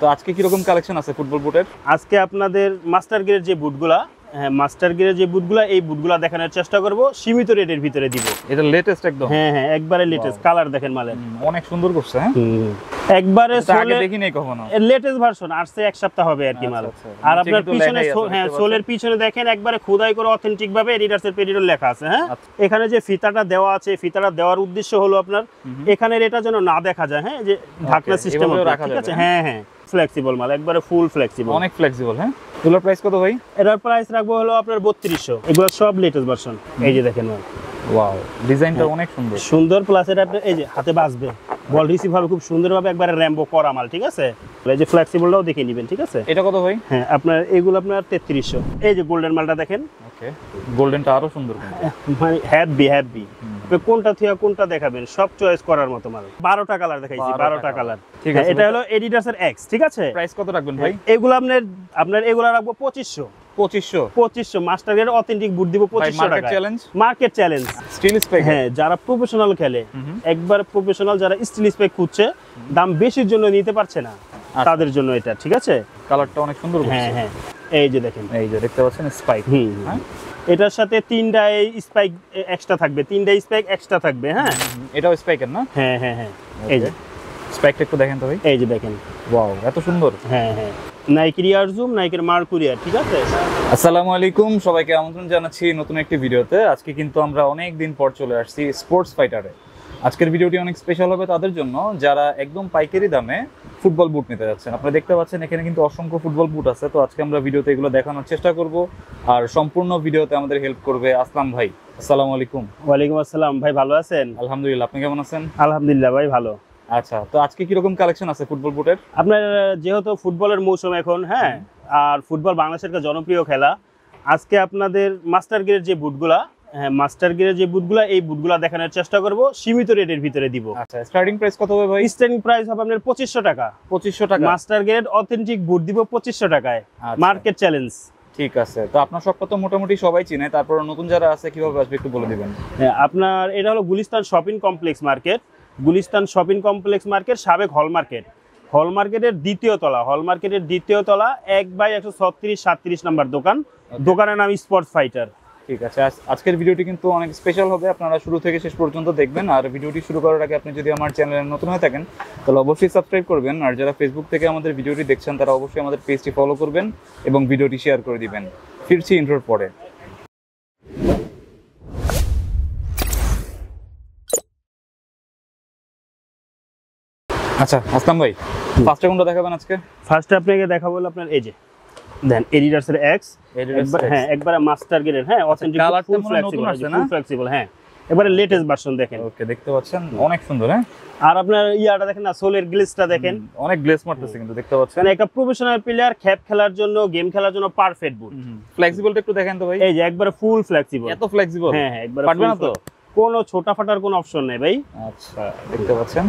তো আজকে কি রকম কালেকশন আছে ফুটবল বুটের? আজকে আপনাদের মাস্টার গিয়ারের যে বুটগুলা, হ্যাঁ মাস্টার গিয়ারের যে বুটগুলা, এই বুটগুলা দেখানোর চেষ্টা করব, সীমিত রেটের ভিতরে দিব। এটা লেটেস্ট একদম? হ্যাঁ হ্যাঁ, একবারে লেটেস্ট। কালার দেখেন মালের, অনেক সুন্দর করছে। হ্যাঁ একবারে আগে দেখিনি কখনো, লেটেস্ট ভার্সন আসছে, এক সপ্তাহ হবে আর কি মাল। আর আপনার পিছনে, হ্যাঁ সোলের পিছনে দেখেন একবারে খোদাই করে অথেন্টিক ভাবে এডিডাস এর পেডিডর লেখা আছে। হ্যাঁ এখানে যে ফিতাটা দেওয়া আছে, ফিতাটা দেওয়ার উদ্দেশ্য হলো আপনার এখানের এটা যেন না দেখা যায়, হ্যাঁ যে ঢাকনা সিস্টেম রাখা আছে। হ্যাঁ হ্যাঁ, ফ্লেক্সিবল মাল, একবারে ফুল ফ্লেক্সিবল, অনেক ফ্লেক্সিবল। হ্যাঁ এগুলোর প্রাইস কত ভাই? এটার প্রাইস রাখবো হলো আপনার 3200। এগুলো সব লেটেস্ট ভার্সন। এই যে দেখেন মাল, ওয়াও ডিজাইনটা অনেক সুন্দর সুন্দর, প্লাস এটা আপনি এই যে হাতে বাজবে, বল রিসিভ হবে খুব সুন্দরভাবে, একবারে র‍্যাম্বো করা মাল। ঠিক আছে, এই যে ফ্লেক্সিবলটাও দেখে নেবেন। ঠিক আছে, এটা কত ভাই? হ্যাঁ আপনার এগুলো আপনার 3300। এই যে গোল্ডেন মালটা দেখেন, ওকে গোল্ডেনটা আরো সুন্দর, মানে হ্যাপি কোনটা থেকে কোনটা দেখাবেন, সব চয়েস করার মতো মাল। 12টা কালার দেখাইছি, 12টা কালার। ঠিক আছে, এটা হলো এডিডাস এর এক্স। ঠিক আছে, প্রাইস কত রাখবেন ভাই? এগুলো আপনার এগুলো রাখবো 2500 মাস্টার গিয়ার অথেন্টিক বুট দিব 2500 টাকা। Market challenge steel spec. হ্যাঁ যারা প্রফেশনাল খেলে, একবার প্রফেশনাল যারা স্টিল স্পেক খুঁজছে, দাম বেশির জন্য নিতে পারছে না, তাদের জন্য এটা। ঠিক আছে, কালারটা অনেক সুন্দর। হ্যাঁ হ্যাঁ, এই যে দেখেন, এই যে দেখতে পাচ্ছেন স্পাইক। হ্যাঁ এটার সাথে 3টা স্পাইক এক্সট্রা থাকবে, 3টা স্পাইক এক্সট্রা থাকবে। হ্যাঁ এটাও স্পাইকের না? হ্যাঁ হ্যাঁ হ্যাঁ, এই যে স্পাইকটা একটু দেখেন তো ভাই। এই যে দেখেন, ওয়াও এত সুন্দর। হ্যাঁ হ্যাঁ, নাইকের এয়ার জুম, নাইকের মার্কুরিয়ার। ঠিক আছে, আসসালামু আলাইকুম, সবাইকে আমন্ত্রণ জানাচ্ছি নতুন একটি ভিডিওতে। আজকে কিন্তু আমরা অনেক দিন পর চলে আসছি স্পোর্টস ফাইটারে। আজকের ভিডিওটি অনেক স্পেশাল হবে তাদের জন্য যারা একদম পাইকারি দামে ফুটবল বুট নিতে যাচ্ছেন। আপনারা দেখতে পাচ্ছেন এখানে কিন্তু অসংখ্য ফুটবল বুট আছে। তো আজকে আমরা ভিডিওতে এগুলো দেখানোর চেষ্টা করব, আর সম্পূর্ণ ভিডিওতে আমাদের হেল্প করবে আসলাম ভাই। আসসালামু আলাইকুম। ওয়ালাইকুম আসসালাম ভাই, ভালো আছেন? আলহামদুলিল্লাহ, আপনি কেমন আছেন? আলহামদুলিল্লাহ ভাই, ভালো। আচ্ছা, তো আজকে কি রকম কালেকশন আছে ফুটবল বুটের? আপনার যেহেতু ফুটবলের মৌসুম এখন, হ্যাঁ আর ফুটবল বাংলাদেশের একটা জনপ্রিয় খেলা, আজকে আপনাদের মাস্টার গিয়ারের যে বুটগুলা, হ্যাঁ মাস্টার গিয়ারের যে বুটগুলা, এই বুটগুলা দেখানোর চেষ্টা করব, সীমিত রেটের ভিতরে দিব। আচ্ছা, স্টার্টিং প্রাইস কত হবে ভাই? স্টার্টিং প্রাইস হবে আপনার 2500 টাকা। 2500 টাকা মাস্টার গিয়ারের অথেন্টিক বুট দিব 2500 টাকায়, মার্কেট চ্যালেঞ্জ। ঠিক আছে, তো আপনার সবটা তো মোটামুটি সবাই চিনে, তারপর নতুন যারা আছে কিভাবে আসবে একটু বলে দিবেন। হ্যাঁ আপনার এটা হলো Gulistan shopping complex market, Gulistan shopping complex market, সাবেক হল মার্কেট, হল মার্কেটের দ্বিতীয় তলা, হল মার্কেটের দ্বিতীয় তলা, 1/136-37 নম্বর দোকান। দোকানের নাম স্পোর্টস ফাইটার। ঠিক আছে, আজকের ভিডিওটি কিন্তু অনেক স্পেশাল হবে, আপনারা শুরু থেকে শেষ পর্যন্ত দেখবেন। আর ভিডিওটি শুরু করার আগে আপনি যদি আমার চ্যানেলে নতুন হয়ে থাকেন তাহলে অবশ্যই সাবস্ক্রাইব করবেন, আর যারা ফেসবুক থেকে আমাদের ভিডিওটি দেখছেন তারা অবশ্যই আমাদের পেজটি ফলো করবেন এবং ভিডিওটি শেয়ার করে দিবেন। ফিরছি ইন্ট্রোর পরে। আচ্ছা আসলাম ভাই, ফার্স্টে কোনটা দেখাবেন আজকে? ফার্স্টে আপনাকে দেখাবো আপনার এই যে দেন এডিডাস এর এক্স, হ্যাঁ একবারে মাস্টার গিয়ারের, হ্যাঁ অথেন্টিক ফুল ফ্লেক্সিবল, হ্যাঁ এবারে লেটেস্ট ভার্সন দেখেন। ওকে দেখতে পাচ্ছেন অনেক সুন্দর। হ্যাঁ আর আপনার ইয়াটা দেখেন না, সোলের গ্লেজটা দেখেন, অনেক গ্লেজ মারতেছে কিন্তু দেখতে পাচ্ছেন। মানে একটা প্রফেশনাল প্লেয়ার খ্যাপ খেলার জন্য, গেম খেলার জন্য পারফেক্ট বুট। ফ্লেক্সিবলটা একটু দেখেন তো ভাই। এই যে একবারে ফুল ফ্লেক্সিবল। এত ফ্লেক্সিবল? হ্যাঁ হ্যাঁ, একবারে ফাটবে না তো? কোনো ছোটা ফাটার কোনো অপশন নেই ভাই। আচ্ছা দেখতে পাচ্ছেন।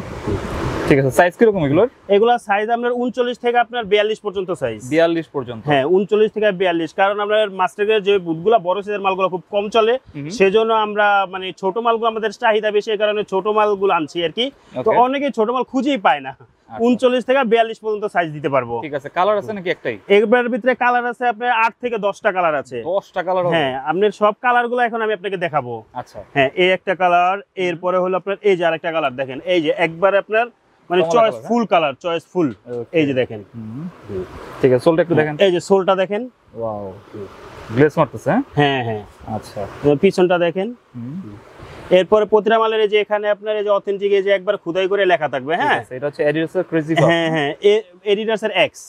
ঠিক আছে, সাইজ কি রকম এগুলোর? এগুলা সাইজ আপনার 39 থেকে আপনার 42 পর্যন্ত সাইজ। 42 পর্যন্ত? হ্যাঁ 39 থেকে 42, কারণ আপনার মাস্টার গিয়ারের যে বুটগুলা বড় সাইজের মালগুলো খুব কম চলে, সেজন্য আমরা মানে ছোট মালগুলো আমাদের চাহিদা বেশি, এই কারণে ছোট মালগুলো আনছি আর কি। তো অনেকে ছোট মাল খুঁজেই পায় না। 39 থেকে 42 পর্যন্ত সাইজ দিতে পারবো। ঠিক আছে, কালার আছে নাকি একটাই? এর ভিতরে কালার আছে আপনার 8 থেকে 10টা কালার আছে। 10টা কালার? হ্যাঁ আপনার সব কালারগুলো এখন আমি আপনাকে দেখাবো। আচ্ছা হ্যাঁ, এই একটা কালার, এরপরে হলো আপনার এই যে আরেকটা কালার দেখেন, এই যে একবার আপনার মানে চয়েস ফুল কালার, চয়েস ফুল। এই যে দেখেন। ঠিক আছে, সোলটা একটু দেখেন। এই যে সোলটা দেখেন, ওয়াও গ্লেজ মারতেছে। হ্যাঁ হ্যাঁ আচ্ছা, পিছনটা দেখেন। এরপরে প্রতিটা মালের এই যে এখানে আপনার এই যে অথেন্টিক, এই যে একবার খোদাই করে লেখা থাকবে। হ্যাঁ এটা হচ্ছে এডিডাস এর ক্রেজি। হ্যাঁ হ্যাঁ, এডিডাস এর এক্স।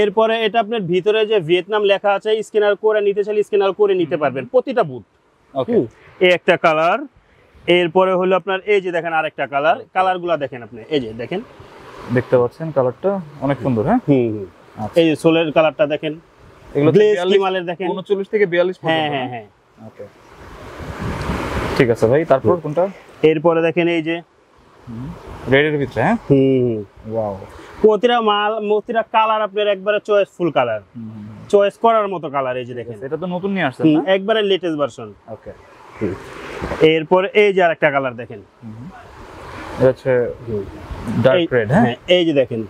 এরপরে এটা আপনার ভিতরে যে ভিয়েতনাম লেখা আছে, স্ক্যানার করে নিতে চাইলে স্ক্যানার করে নিতে পারবেন প্রতিটা বুট। ওকে, এই একটা কালার। এরপরে হলো আপনার এই যে দেখেন আরেকটা কালার, কালারগুলো দেখেন আপনি, এই যে দেখেন দেখতে পাচ্ছেন কালারটা অনেক সুন্দর। হ্যাঁ এই যে সোলের কালারটা দেখেন, এগুলো গ্লেজ কি মালের দেখেন, 39 থেকে 42 পর্যন্ত। হ্যাঁ হ্যাঁ হ্যাঁ, ওকে ঠিক আছে ভাই, তারপর কোনটা? এরপরে দেখেন এই যে রেডের ভিতরে। হ্যাঁ ওয়াও, প্রতিটা কালার আপনার একবারে চয়েস ফুল কালার, চয়েস করার মতো কালার। এই যে দেখেন, এটা তো নতুন নিয়ে আসছে না? একবারে লেটেস্ট ভার্সন। ওকে, এরপর এই যে আরেকটা কালার দেখেন, এটা হচ্ছে ডার্ক রেড। হ্যাঁ এই যে দেখেন,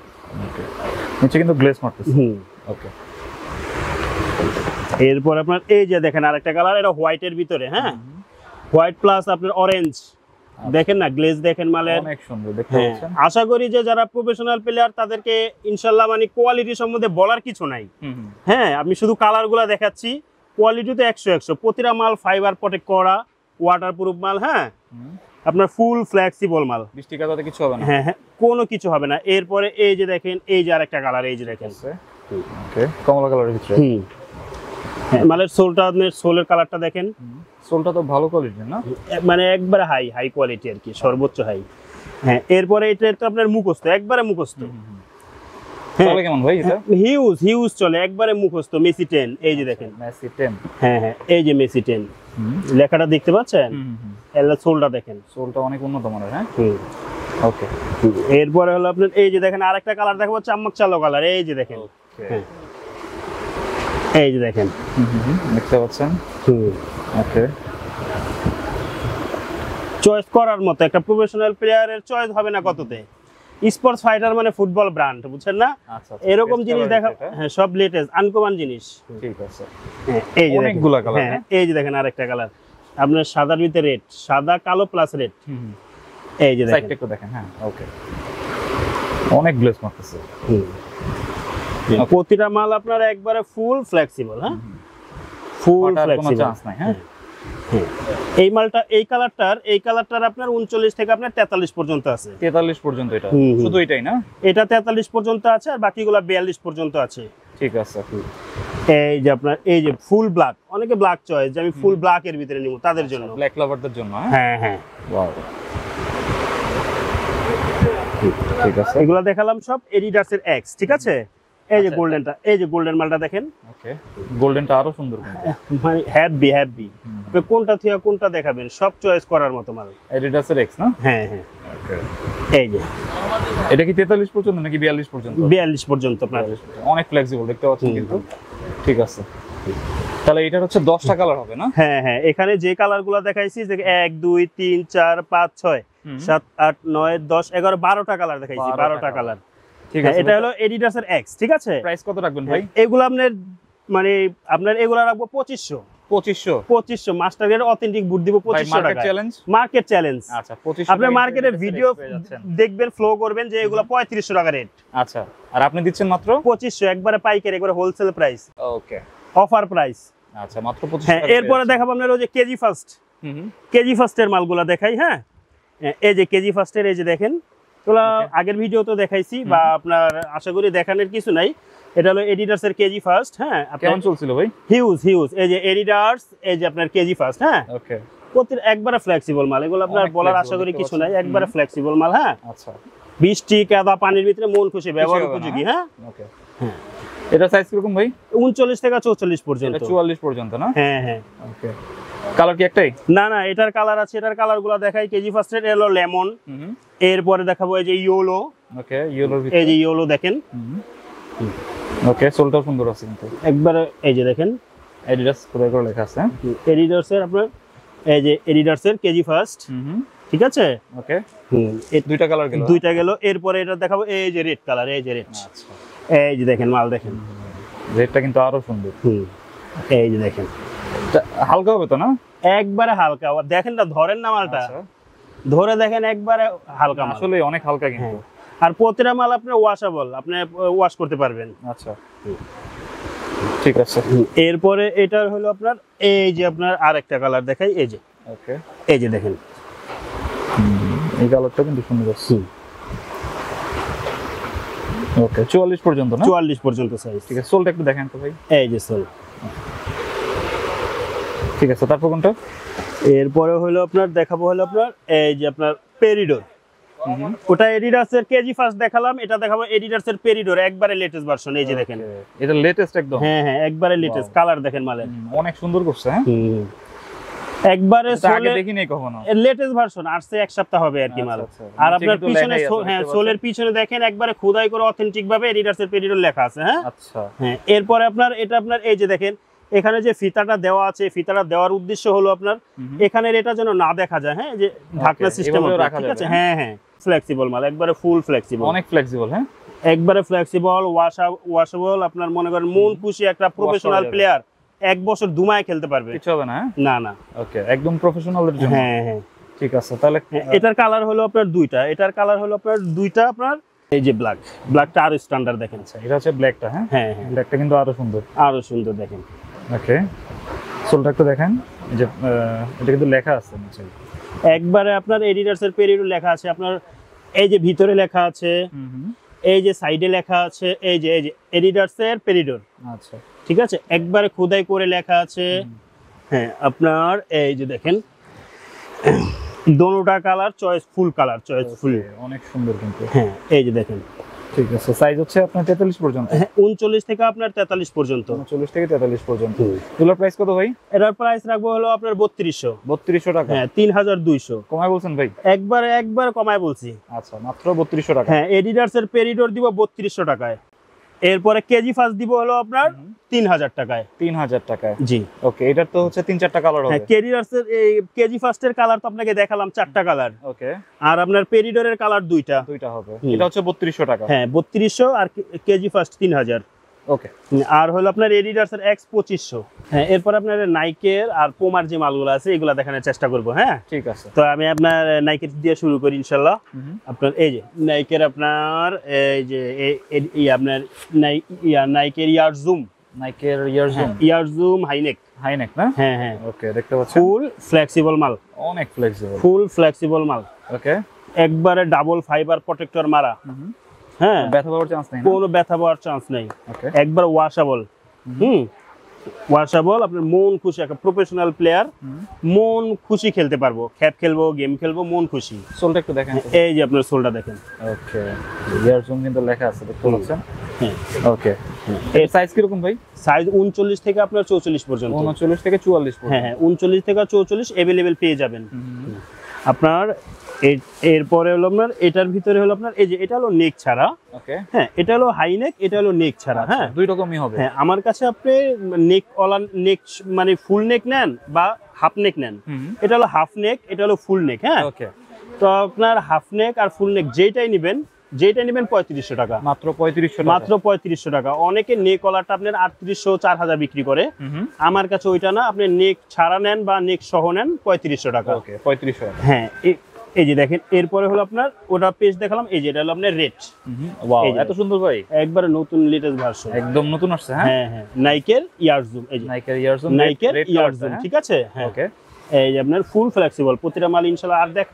নিচে কিন্তু গ্লেজ মারতেছে। হুম ওকে। এরপর আপনার এই যে দেখেন আরেকটা কালার, এটা হোয়াইটের ভিতরে, হ্যাঁ হোয়াইট প্লাস আপনার অরেঞ্জ, দেখেন না গ্লেজ দেখেন মালের, অনেক সুন্দর দেখতে হ্যাঁ, পাচ্ছেন। আশা করি যে যারা প্রফেশনাল প্লেয়ার তাদেরকে ইনশাল্লাহ মানে কোয়ালিটি সম্বন্ধে বলার কিছু নাই। হ্যাঁ আমি শুধু কালারগুলো দেখাচ্ছি, কোয়ালিটিতে 100 প্রতিটা মাল ফাইবার প্রটেক্ট করা, ওয়াটারপ্রুফ মাল, হ্যাঁ আপনার ফুল ফ্লেক্সিবল মাল, বৃষ্টি কাদাতে কিছু হবে না। হ্যাঁ হ্যাঁ কোনো কিছু হবে না। এরপরে এই যে দেখেন এই যে আরেকটা কালার, এই যে দেখেন ওকে কমলা কালারের ভিতরে। মালের সোলটা, আপনার সোলের কালারটা দেখেন, সোলটা তো ভালো কোয়ালিটির না, মানে একবারে হাই কোয়ালিটি আর কি, সর্বোচ্চ হাই। হ্যাঁ এরপরে এটা তো আপনার মুখস্থ, একবারে মুখস্থ। চলে কেমন ভাই এটা? হিউজ চলে, একবারে মুখস্থ। মেসি 10, এই যে দেখেন মেসি 10। হ্যাঁ হ্যাঁ এই যে মেসি 10 লেখাটা দেখতে পাচ্ছেন, এর সোলটা দেখেন, সোলটা অনেক উন্নত মানের। হ্যাঁ ওকে। এরপরে হলো আপনার এই যে দেখেন আরেকটা কালার দেখাবো, চাম্মাক চালো কালার, এই যে দেখেন, হ্যাঁ এই যে দেখেন দেখতে পাচ্ছেন। ওকে চয়েস করার মতো, একটা প্রফেশনাল প্লেয়ারের চয়েস হবে না কততে। স্পোর্টস ফাইটার মানে ফুটবল ব্র্যান্ড, বুঝছেন না? আচ্ছা এরকম জিনিস দেখা, হ্যাঁ সব লেটেস্ট আনকমন জিনিস। ঠিক আছে। হ্যাঁ এই যে অনেকগুলা কালার। হ্যাঁ এই যে দেখেন আরেকটা কালার, আপনার সাদার ভিতরে রেড, সাদা কালো প্লাস রেড, এই যে দেখেন সাইডটা একটু দেখেন। হ্যাঁ ওকে অনেক গ্লেজ মারতেছে। প্রতিটা মাল আপনার একবারে ফুল ফ্লেক্সিবল, হ্যাঁ ফুল ফ্লেক্সিবল, চান্স নাই। হ্যাঁ এই মালটা এই কালারটার আপনার 39 থেকে আপনার 43 পর্যন্ত আছে। 43 পর্যন্ত এটা শুধু এটাই না? এটা 43 পর্যন্ত আছে আর বাকিগুলো 42 পর্যন্ত আছে। ঠিক আছে। এই যে আপনার এই যে ফুল ব্ল্যাক, অনেকে ব্ল্যাক চয়েস যে আমি ফুল ব্ল্যাক এর ভিতরে নিব, তাদের জন্য, ব্ল্যাক লাভারদের জন্য। হ্যাঁ হ্যাঁ ওয়াও ঠিক আছে। এগুলো দেখালাম সব এডিডাসের এক্স, ঠিক আছে। এই যে গোল্ডেনটা, এই যে গোল্ডেন মালটা দেখেন। ওকে গোল্ডেনটা আরো সুন্দর, মানে হ্যাপি কোনটা থেকে কোনটা দেখাবেন, সব চয়েস করার মতো মাল। এডিডাসের এক্স না? হ্যাঁ হ্যাঁ ওকে। এই যে এটা কি 43 পর্যন্ত নাকি 42 পর্যন্ত? 42 পর্যন্ত আপনার, অনেক ফ্লেক্সিবল দেখতে পাচ্ছেন কিন্তু। ঠিক আছে তাহলে এটার হচ্ছে 10টা কালার হবে না? হ্যাঁ হ্যাঁ এখানে যে কালারগুলো দেখাইছি যে 1 2 3 4 5 6 7 8 9 10 11 12টা কালার দেখাইছি, 12টা কালার। ঠিক আছে এটা হলো এডিডাসের এক্স, ঠিক আছে। প্রাইস কত রাখবেন ভাই? এগুলো আপনার মানে আপনার এগুলো রাখবো 2500 মাস্টার গ্রেড অথেন্টিক বুট দিব 2500 টাকা। Market challenge. আচ্ছা 2500 আপনি মার্কেটে ভিডিও দেখবেন, ফ্লো করবেন যে এগুলো 3500 টাকা রেট। আচ্ছা আর আপনি দিচ্ছেন মাত্র 2500, একবারে পাইকারি, একবারে হোলসেল প্রাইস। ওকে অফার প্রাইস। আচ্ছা মাত্র 2500 হ্যাঁ টাকা। এরপরে দেখাবো আপনার ওই যে কেজি ফার্স্ট, কেজি ফার্স্টের মালগুলো দেখাই। হ্যাঁ এই যে কেজি ফার্স্টের, এই যে দেখেন এগুলা আগের ভিডিও তো দেখাইছি, বা আপনার আশা করি দেখানোর কিছু নাই। এটা হলো এডিডাসের কেজি ফার্স্ট। হ্যাঁ কেমন চলছিল ভাই? হিউজ এই যে এডিডাস, এই যে আপনার কেজি ফার্স্ট। হ্যাঁ ওকে প্রতি একবারে ফ্লেক্সিবল মাল, এগুলো আপনার বলার আশা করি কিছু নাই, একবারে ফ্লেক্সিবল মাল। হ্যাঁ আচ্ছা বৃষ্টি কাদা পানির ভিতরে মন খুশি ব্যবহার উপযোগী। হ্যাঁ ওকে। হ্যাঁ এটা সাইজ কিরকম ভাই? 39 থেকে 44 পর্যন্ত। 44 পর্যন্ত না? হ্যাঁ হ্যাঁ ওকে। কালার কি একটাই? না না এটার কালার আছে, এটার কালারগুলো দেখাই। কেজি ফার্স্টের হলো লেমন, এরপরে দেখাবো এই যে ইয়েলো। ওকে ইয়েলোর ভিতরে এই যে ইয়েলো দেখেন। ওকে সোলটা সুন্দর আছে কিন্তু একবারে, এই যে দেখেন এডিডাস কোথায় করে লেখা আছে। এডিডাসের আপনার এই যে এডিডাসের কেজি ফার্স্ট, ঠিক আছে। ওকে এই দুইটা কালার গেল, দুইটা গেল। এরপরে এটা দেখাবো এই যে রেড কালার, এই যে রেড। আচ্ছা এই যে দেখেন মাল দেখেন, রেডটা কিন্তু আরো সুন্দর। এই যে দেখেন হালকা হবে তো না? একবারে হালকা, দেখেন না ধরেন না মালটা, ধরে দেখেন একবারে হালকা, আসলে অনেক হালকা কিন্তু। আর প্রতিটা মাল আপনার ওয়াশেবল, আপনি ওয়াশ করতে পারবেন। আচ্ছা ঠিক আছে। এরপরে এটার হলো আপনার এই যে আপনার আরেকটা কালার দেখাই, এই যে ওকে এই যে দেখেন এই কালারটা কিন্তু সুন্দর আছে। ওকে 44 পর্যন্ত না? 44 পর্যন্ত সাইজ। ঠিক আছে সোলটা একটু দেখেন তো ভাই। এই যে সোল। ঠিক আছে তারপর কোনটা? এরপরে হলো আপনার দেখাবো হলো আপনার এই যে আপনার পেরিডোর। ওটা এডিডাসের কেজি ফার্স্ট দেখালাম, এটা দেখাবো এডিডাসের পেরিডোর, একবারে লেটেস্ট ভার্সন। এই যে দেখেন এটা লেটেস্ট একদম। হ্যাঁ হ্যাঁ একবারে লেটেস্ট। কালার দেখেন মালের, অনেক সুন্দর করছে। হ্যাঁ একবারে আগে দেখিনি কখনো, লেটেস্ট ভার্সন আসছে, এক সপ্তাহ হবে আর কি মাল। আর আপনার পিছনে হ্যাঁ সোলের পিছনে দেখেন একবারে খোদাই করে অথেন্টিক ভাবে এডিডাসের পেরিডোর লেখা আছে। হ্যাঁ আচ্ছা হ্যাঁ এরপরে আপনার এটা আপনার এই যে দেখেন এখানে যে ফিতাটা দেওয়া আছে, ফিতাটা দেওয়ার উদ্দেশ্য হলো আপনার এখানে এটা যেন না দেখা যায়। হ্যাঁ যে ঢাকনা সিস্টেম, ঠিক আছে। হ্যাঁ হ্যাঁ ফ্লেক্সিবল মাল, একবারে ফুল ফ্লেক্সিবল, অনেক ফ্লেক্সিবল। হ্যাঁ একবারে ফ্লেক্সিবল, ওয়াশেবল, আপনার মনে করেন মন খুশি একটা প্রফেশনাল প্লেয়ার 1 বছর দুমায় খেলতে পারবে, কিছু হবে না? না না। ওকে, একদম প্রফেশনালের জন্য। হ্যাঁ হ্যাঁ ঠিক আছে। তাহলে এটার কালার হলো আপনার দুইটা, এটার কালার হলো আপনার দুইটা, আপনার এই যে ব্ল্যাকটা আরো স্ট্যান্ডার্ড দেখেন। এটা হচ্ছে ব্ল্যাকটা। হ্যাঁ হ্যাঁ হ্যাঁ, ব্ল্যাকটা কিন্তু আরো সুন্দর, আরো সুন্দর দেখেন। ওকে, সোলটা একটু দেখেন, এই যে এটা কিন্তু লেখা আছে নিচে, একবারে আপনার এডিডাস এর পেরিডর লেখা আছে, আপনার এই যে ভিতরে লেখা আছে, এই যে সাইডে লেখা আছে, এই যে এডিডাস এর পেরিডর। আচ্ছা, ঠিক আছে, একবারে খোদাই করে লেখা আছে। হ্যাঁ, আপনার এই যে দেখেন দোনোটা কালার চয়েসফুল, অনেক সুন্দর কিন্তু। হ্যাঁ, এই যে দেখেন। ঠিক আছে, সাইজ হচ্ছে আপনার 43 পর্যন্ত। হ্যাঁ, 39 থেকে আপনার 43 পর্যন্ত। 39 থেকে 43 পর্যন্ত। এগুলোর প্রাইস কত ভাই? এটার প্রাইস রাখবো হলো আপনার 3200 টাকা। হ্যাঁ, 3200 কমায় বলছেন ভাই? একবার কমায় বলছি। আচ্ছা, মাত্র 3200 টাকা। হ্যাঁ, এডিডাস এর পেরিডর দিব 3200 টাকায়। এরপরে কেজি ফার্স্ট দিব হলো আপনার 3000 টাকায়। 3000 টাকায়, জি। ওকে, এটার তো হচ্ছে 3-4টা কালার হবে। হ্যাঁ, এর এই কেজি ফার্স্টের কালার তো আপনাকে দেখালাম 4টা কালার। ওকে, আর আপনার পেরিডরের কালার দুইটা হবে। এটা হচ্ছে 3200 টাকা। হ্যাঁ, 3200, আর কেজি ফার্স্ট 3000। ওকে, আর হলো আপনার এডিডাস এর এক্স 2500। হ্যাঁ, এরপর আপনার নাইকের আর পোমার যে মালগুলো আছে এগুলা দেখানোর চেষ্টা করব। হ্যাঁ, ঠিক আছে। তো আমি আপনার নাইকের দিয়ে শুরু করি ইনশাআল্লাহ। আপনার এই যে নাইকের আপনার এই যে আপনার নাইকের ইয়ারজুম হাইনেক না? হ্যাঁ হ্যাঁ, ওকে, দেখতে পাচ্ছেন ফুল ফ্লেক্সিবল মাল, অনেক ফ্লেক্সিবল মাল। ওকে, একবারে ডাবল ফাইবার প্রোটেক্টর মারা। হ্যাঁ, ব্যথা পাওয়ার চান্স নেই, কোনো ব্যথা পাওয়ার চান্স নেই। একবার ওয়াশেবল। ওয়াশেবল, আপনার মন খুশি, একটা প্রফেশনাল প্লেয়ার মন খুশি খেলতে পারবো, খ্যাপ খেলবো, গেম খেলবো, মন খুশি। সোলটা একটু দেখেন, এই যে আপনার সোলটা দেখেন। ওকে, ইয়ারজুম কিন্তু লেখা আছে, দেখতে পাচ্ছেন। হ্যাঁ, ওকে। এর সাইজ কি রকম ভাই? সাইজ 39 থেকে আপনার 44 পর্যন্ত। 39 থেকে 44 পর্যন্ত। হ্যাঁ হ্যাঁ, 39 থেকে 44 अवेलेबल পেয়ে যাবেন আপনার। এরপরে হলো আপনার এটার ভিতরে হলো আপনার এই যে এটা হলো নেক ছাড়া। ওকে, হ্যাঁ, এটা হলো হাই নেক, এটা হলো নেক ছাড়া। হ্যাঁ, দুই রকমই হবে। হ্যাঁ, আমার কাছে আপনি নেক নেক মানে ফুল নেক নেন বা হাফ নেক নেন। এটা হলো হাফ নেক, এটা হলো ফুল নেক। হ্যাঁ, ওকে। তো আপনার হাফ নেক আর ফুল নেক যেটাই নেবেন 3500 টাকা, মাত্র 3500 টাকা। অনেকে নেক কলারটা আপনার 3800 4000 বিক্রি করে, আমার কাছে ওইটা না, আপনি নেক ছাড়া নেন বা নেক সহ নেন 3500 টাকা। ওকে, 3500 টাকা। হ্যাঁ, এই যে দেখেন, এরপরে হলো আপনার ওটা পেজ দেখালাম, এই যে এটা হলো আপনার রেড। ওয়াও, এত সুন্দর ভাই, একবারে নতুন লেটেস্ট ভার্সন, একদম নতুন আসছে। হ্যাঁ হ্যাঁ, নাইকের ইয়ারজুম, এই যে নাইকের ইয়ারজুম। ঠিক আছে। হ্যাঁ, ওকে, এই যে আপনার ফুল ফ্লেক্সিবল, প্রতিটা মাল ইনশাআল্লাহ। আর দেখ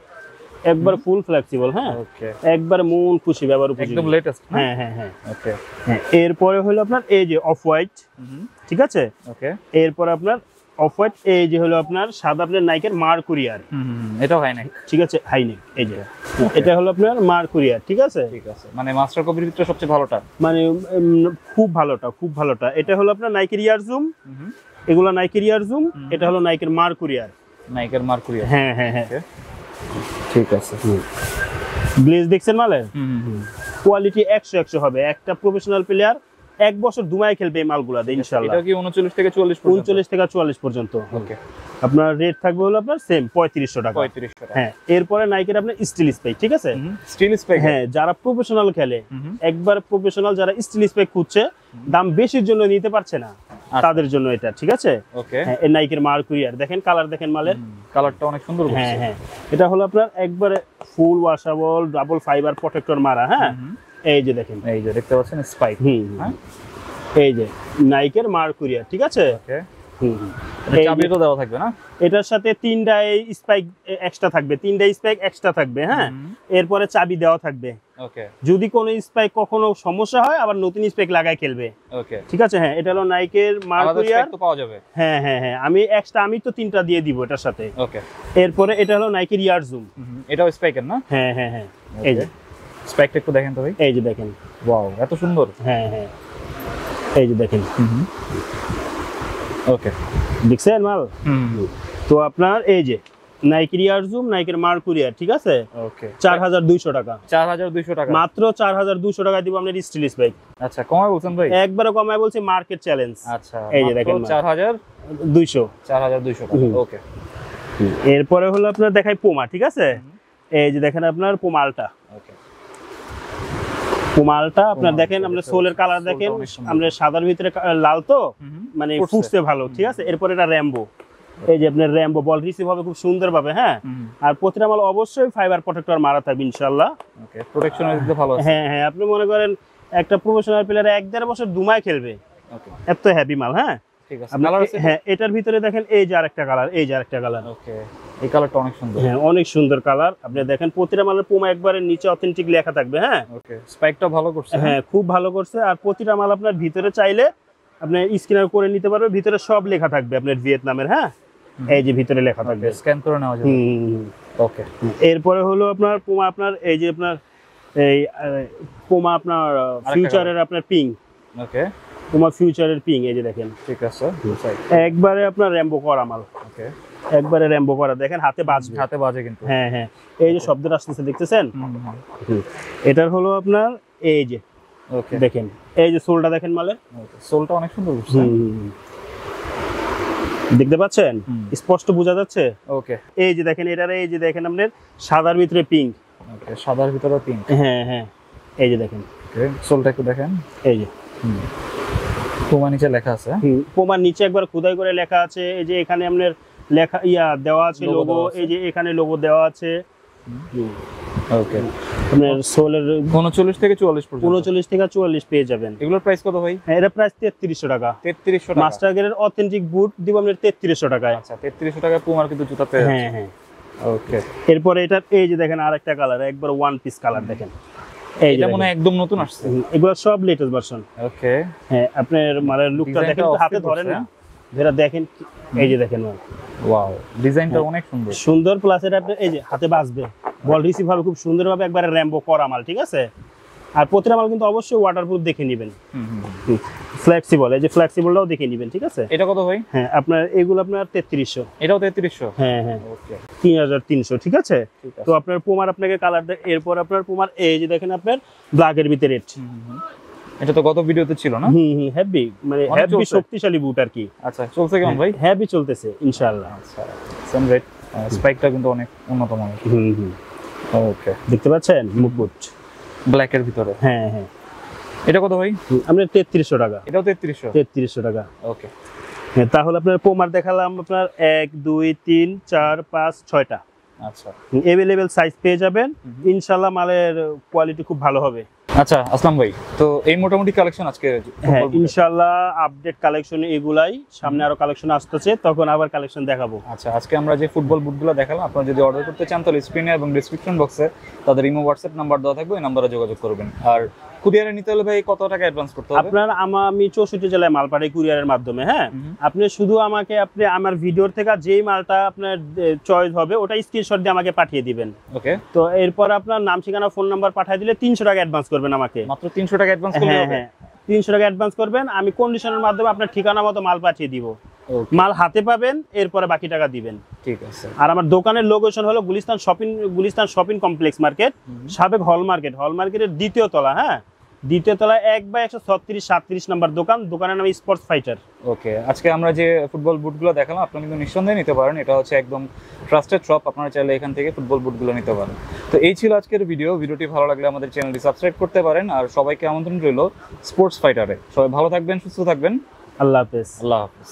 একবার ফুল ফ্লেক্সিবল। হ্যাঁ, ওকে, একবার মন খুশি, ব্যবহার উপযোগী, একদম লেটেস্ট। হ্যাঁ হ্যাঁ হ্যাঁ, ওকে। হ্যাঁ, এরপরে হলো আপনার এই যে অফ হোয়াইট। ঠিক আছে। ওকে, এরপর আপনার অফ হোয়াইট, এই যে হলো আপনার সাদা, আপনার নাইকের মার্কুরিয়ার। এটাও হাই নেক। ঠিক আছে, হাই নেক। এই যে এটা হলো আপনার মার্কুরিয়ার। ঠিক আছে, মানে মাস্টার কপির ভিতরে সবচেয়ে ভালোটা, মানে খুব ভালোটা। এটা হলো আপনার নাইকের ইয়ারজুম, এগুলো নাইকের ইয়ারজুম। এটা হলো নাইকের মার্কুরিয়ার। হ্যাঁ হ্যাঁ হ্যাঁ, ঠিক আছে। গ্লেজ দেখছেন মালের কোয়ালিটি 100 হবে। একটা প্রফেশনাল প্লেয়ার 1 বছর দুমায় খেলবে এই মালগুলা দিয়ে ইনশাআল্লাহ। এটা কি 39 থেকে 44 পর্যন্ত। ওকে, আপনার রেট থাকবে হলো আপনার সেম 3500 টাকা। হ্যাঁ, এরপরে নাইকের আপনার স্টিল স্পাইক। ঠিক আছে, স্টিল স্পাইক। হ্যাঁ, যারা প্রফেশনাল খেলে, একবার প্রফেশনাল যারা স্টিল স্পাইক খুঁজছে, দাম বেশির জন্য নিতে পারছে না, তাদের জন্য এটা। ঠিক আছে। ওকে, হ্যাঁ, এই নাইকের মার্কুরিয়ার দেখেন, কালার দেখেন, মালের কালারটা অনেক সুন্দর। হ্যাঁ হ্যাঁ, এটা হলো আপনার একবারে ফুল ওয়াশেবল ডাবল ফাইবার প্রোটেক্টর মারা। হ্যাঁ, এই যে দেখেন, এই যে দেখতে পাচ্ছেন স্পাইক। হ্যাঁ, এই যে নাইকের মার্কুরিয়ার। ঠিক আছে। ওকে, চাবি তো দেওয়া থাকবে না, এটার সাথে 3টা স্পাইক এক্সট্রা থাকবে, 3টা স্পাইক এক্সট্রা থাকবে। হ্যাঁ, এরপরে চাবি দেওয়া থাকবে। ওকে, যদি কোনো স্পাইক কখনো সমস্যা হয়, আবার নতুন স্পাইক লাগাই খেলবে। ওকে, ঠিক আছে। হ্যাঁ, এটা হলো নাইকের মার্কুরিয়ার, তো পাওয়া যাবে। হ্যাঁ হ্যাঁ হ্যাঁ, আমি এক্সট্রা আমি তো 3টা দিয়ে দিব এটার সাথে। ওকে, এরপরে এটা হলো নাইকের ইয়ারজুম, এটাও স্পাইকের না? হ্যাঁ হ্যাঁ হ্যাঁ, এই যে স্পাইকটা একটু দেখেন তো ভাই, এই যে দেখেন, ওয়াও, এত সুন্দর। হ্যাঁ হ্যাঁ, এই যে দেখেন। ওকে, দেখছেন মাল? তো আপনার এই যে নাইকের ইয়ারজুম, নাইকের মার্কুরিয়ার। ঠিক আছে। ওকে, 4200 টাকা। 4200 টাকা, মাত্র 4200 টাকা দিব আপনার স্টিল স্পাইক। আচ্ছা, কমায় বলছেন ভাই? একবারে কমায় বলছি, মার্কেট চ্যালেঞ্জ। আচ্ছা, এই যে দেখেন 4200 টাকা। ওকে, এরপরে হলো আপনার দেখাই পোমা। ঠিক আছে, এই যে দেখেন আপনার পোমা আলটা। ওকে, পুমালটা আপনার দেখেন, আপনার সোলের কালার দেখেন, আমরা সাদার ভিতরে লাল তো মানে ফুটছে ভালো, ঠিক আছে। এরপর এটা র্যাম্বো, এই যে আপনার র্যাম্বো বল রিসিভ হবে খুব সুন্দর ভাবে, হ্যাঁ। আর প্রতিটা মাল অবশ্যই ফাইবার প্রোটেক্টর মারা থাকবে ইনশাআল্লাহ। ওকে, প্রোটেকশনের দিকে ভালো আছে। হ্যাঁ হ্যাঁ, আপনি মনে করেন একটা প্রফেশনাল প্লেয়ার 1-1.5 বছর দুমায় খেলবে, ওকে, এত হেভি মাল, হ্যাঁ। ঠিক আছে। হ্যাঁ, এটার ভিতরে দেখেন এই যে আরেকটা কালার, এই যে আরেকটা কালার। ওকে, এই কালারটা অনেক সুন্দর। হ্যাঁ, অনেক সুন্দর কালার। আপনি দেখেন প্রতিটা মালের পুমা একবারে নিচে অথেন্টিক লেখা থাকবে, হ্যাঁ। ওকে, স্পাইকটা ভালো করছে। হ্যাঁ, খুব ভালো করছে। আর প্রতিটা মাল আপনার ভিতরে চাইলে আপনি স্ক্যানার করে নিতে পারবে, ভিতরে সব লেখা থাকবে আপনার ভিয়েতনামের, হ্যাঁ। এই যে ভিতরে লেখা থাকবে, স্ক্যান করে নেওয়া যাবে। ওকে, এরপরে হলো আপনার পুমা, আপনার এই যে আপনার এই পুমা আপনার ফিউচারের আপনার পিং। ওকে, পুমা ফিউচারের পিং, এই যে দেখেন, ঠিক আছে। একবারে আপনার র্যাম্বো করা মাল। ওকে, একবারে র্যাম্বো করা, দেখেন হাতে বাজবে, হাতে বাজে কিন্তু। হ্যাঁ হ্যাঁ, এই যে শব্দটা আসতেছে দেখতেছেন, এটার হলো আপনার এই যে, ওকে, দেখেন এই যে সোলটা দেখেন মালের, সোলটা অনেক সুন্দর করছে। দেখতে পাচ্ছেন, স্পষ্ট বোঝা যাচ্ছে। ওকে, এই যে দেখেন, এটার এই যে দেখেন আপনার সাদার ভিতরে পিঙ্ক। ওকে, সাদার ভিতরে পিঙ্ক। হ্যাঁ হ্যাঁ, এই যে দেখেন, ওকে, সোলটা একটু দেখেন, এই যে পুমা নিচে লেখা আছে। পুমার নিচে একবার খোদাই করে লেখা আছে। এই যে এখানে আপনার লেখা দেওয়া আছে লোগো, এই যে এখানে লোগো দেওয়া আছে। ওকে, আপনার সোলের 39 থেকে 44 পর্যন্ত, 39 থেকে 44 পেয়ে যাবেন। এগুলোর প্রাইস কত ভাই? হ্যাঁ, এটা প্রাইস 3300 টাকা। 3300 টাকা। মাস্টার গ্রেডের অথেন্টিক বুট দিব আপনার 3300 টাকায়। আচ্ছা, 3300 টাকায় পুমার কিন্তু জুতা পেয়ে যাচ্ছে। হ্যাঁ হ্যাঁ, ওকে। এরপরে এটা এই যে দেখেন আরেকটা কালার, একবার ওয়ান পিস কালার দেখেন, এই যে এটা মনে হয় একদম নতুন আসছে। এগুলো সব লেটেস্ট ভার্সন। ওকে, হ্যাঁ, আপনার মালের লুকটা দেখেন, হাতে ধরেন না, যেটা দেখেন, এই যে দেখেন মাল, ওয়াও, ডিজাইনটা অনেক সুন্দর। সুন্দর। প্লাস এটা আপনি এই যে হাতে বাজবে, বল রিসিভ হবে খুব সুন্দরভাবে, একবারে র্যাম্বো করা মাল, ঠিক আছে। আর প্রতিটা মাল কিন্তু অবশ্যই ওয়াটারপ্রুফ দেখে নেবেন, ফ্লেক্সিবল, এই যে ফ্লেক্সিবলটাও দেখে নেবেন, ঠিক আছে। এটা কত ভাই? হ্যাঁ, আপনার এগুলো আপনার 3300। এটাও 3300? হ্যাঁ হ্যাঁ, ওকে, 3300, ঠিক আছে। তো আপনার পুমার আপনাকে কালার, এরপর আপনার পুমার এই যে দেখেন আপনার ব্ল্যাকের ভিতরে রেড। এটা তো গত ভিডিওতে ছিল না? হেভি, মানে হেভি শক্তিশালী বুট আর কি। আচ্ছা, চলছে কেমন ভাই? হেভি চলতেছে ইনশাআল্লাহ। আচ্ছা, সেম রেট, স্পাইকটা কিন্তু অনেক উন্নত মানের। ওকে, দেখতে পাচ্ছেন মুকুট ব্ল্যাক এর ভিতরে। হ্যাঁ হ্যাঁ, এটা কত ভাই? আমরা 3300 টাকা। এটাও 3300? 3300 টাকা। ওকে, হ্যাঁ, তাহলে আপনার পোমার দেখালাম আপনার 1 2 3 4 5 6টা। আচ্ছা, अवेलेबल সাইজ পেয়ে যাবেন ইনশাআল্লাহ। মালের কোয়ালিটি খুব ভালো হবে। আচ্ছা আসলাম ভাই, তো এই মোটামুটি কালেকশন আজকে। হ্যাঁ, ইনশাআল্লাহ আপডেট কালেকশন এগুলাই, সামনে আরো কালেকশন আসতেছে, তখন আবার কালেকশন দেখাবো। আচ্ছা, আজকে আমরা যে ফুটবল বুটগুলো দেখালাম, আপনারা যদি অর্ডার করতে চান তাহলে স্ক্রিনে এবং ডেসক্রিপশন বক্সে তাদের ইমো হোয়াটসঅ্যাপ নাম্বার দেওয়া থাকবে, এই নাম্বারে যোগাযোগ করবেন। আর কুরিয়ারে নিতে হলে ভাই কত টাকা অ্যাডভান্স করতে হবে? আপনার আমি 64 জেলায় মাল পাঠাই কুরিয়ারের মাধ্যমে, হ্যাঁ। আপনি শুধু আমাকে আপনি আমার ভিডিওর থেকে যেই মালটা আপনার চয়েস হবে ওটা স্ক্রিনশট দিয়ে আমাকে পাঠিয়ে দিবেন। ওকে, তো এরপর আপনার নাম, ঠিকানা, ফোন নাম্বার পাঠিয়ে দিলে 300 টাকা অ্যাডভান্স করবেন আমাকে। মাত্র 300 টাকা অ্যাডভান্স করলে হবে? হ্যাঁ, 300 টাকা অ্যাডভান্স করবেন, আমি কন্ডিশনের মাধ্যমে আপনার ঠিকানা মতো মাল পাঠিয়ে দিব। মাল হাতে পাবেন, এরপরে বাকি টাকা দিবেন। ঠিক আছে। আর আমার দোকানের লোকেশন হলো গুলিস্তান শপিং কমপ্লেক্স মার্কেট, সাবেক হল মার্কেটের দ্বিতীয় তলা, হ্যাঁ। দ্বিতীয় তলায় 1/136 নাম্বার দোকান, দোকানের নাম স্পোর্টস ফাইটার। ওকে, আজকে আমরা যে ফুটবল বুটগুলো দেখালাম আপনারা কিন্তু নিঃসন্দেহে নিতে পারেন, এটা হচ্ছে একদম ট্রাস্টেড শপ, আপনারা চাইলে এখান থেকে ফুটবল বুটগুলো নিতে পারেন। তো এই ছিল আজকের ভিডিওটি ভালো লাগলে আমাদের চ্যানেলটি সাবস্ক্রাইব করতে পারেন। আর সবাইকে আমন্ত্রণ রইল স্পোর্টস ফাইটারে। সবাই ভালো থাকবেন, সুস্থ থাকবেন, আল্লাহ হাফেজ। আল্লাহ হাফেজ।